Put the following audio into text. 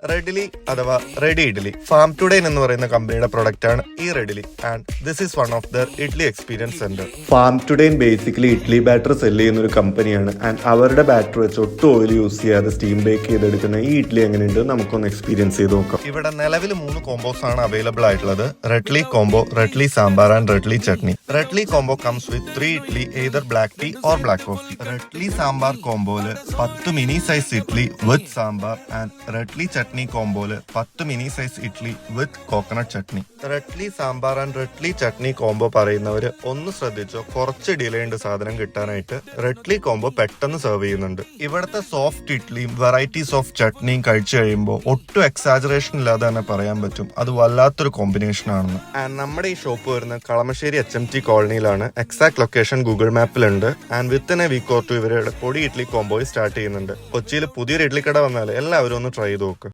Readily അഥവാ ready idli farm today എന്ന് പറയുന്ന കമ്പനിയുടെ പ്രൊഡക്റ്റ് ആണ് ഈ readily and this is one of the idli experience centre. Farm today basically idli batter sell ചെയ്യുന്ന ഒരു കമ്പനിയാണ് ആൻഡ് അവരുടെ ബാറ്റർ വെച്ച് ഒട്ടും ഓയിൽ യൂസ് ചെയ്യാതെ സ്റ്റീം ബേക്ക് ചെയ്തെടുക്കുന്ന ഈ ഇഡ്ലി എങ്ങനെയുണ്ട് നമുക്കൊന്ന് എക്സ്പീരിയൻസ് ചെയ്ത് നോക്കാം. ഇവിടെ നിലവിൽ 3 കോമ്പോസ് ആണ് അവൈലബിൾ ആയിട്ടുള്ളത്. Redly combo, Redly sambar and Redly chutney. Redly combo comes with 3 idli either black tea or black coffee. Redly sambar കോംബോയില് 10 mini size idli with sambar and Redly chutney കോംബോയില് 10 mini size idli with coconut chutney. Redly sambar and Redly chutney combo പറയുന്നവര് ഒന്ന് ശ്രദ്ധിച്ചോ, കുറച്ച് ഡിലേ ഉണ്ട് സാധനം കിട്ടാനായിട്ട്. റെഡ്ലി കോംബോ പെട്ടെന്ന് സെർവ് ചെയ്യുന്നുണ്ട്. ഇവിടുത്തെ സോഫ്റ്റ് ഇഡ്ലിയും വെറൈറ്റീസ് ഓഫ് ചട്നിയും കഴിച്ചു കഴിയുമ്പോൾ ഒട്ടും എക്സാജറേഷൻ ഇല്ലാതെ തന്നെ പറയാൻ പറ്റും അത് വല്ലാത്തൊരു കോമ്പിനേഷൻ ആണെന്ന്. ആൻഡ് നമ്മുടെ ഈ ഷോപ്പ് വരുന്നത് കളമശ്ശേരി HMT കോളനിയിലാണ്. എക്സാക്ട് ലൊക്കേഷൻ ഗൂഗിൾ മാപ്പിലുണ്ട്. And within a week or two ഇവരുടെ പൊടി ഇഡ്ലി കോംബോ സ്റ്റാർട്ട് ചെയ്യുന്നുണ്ട്. കൊച്ചിയിൽ പുതിയൊരു ഇഡ്ലി കട വന്നാൽ എല്ലാവരും ഒന്ന് ട്രൈ ചെയ്ത് നോക്ക്.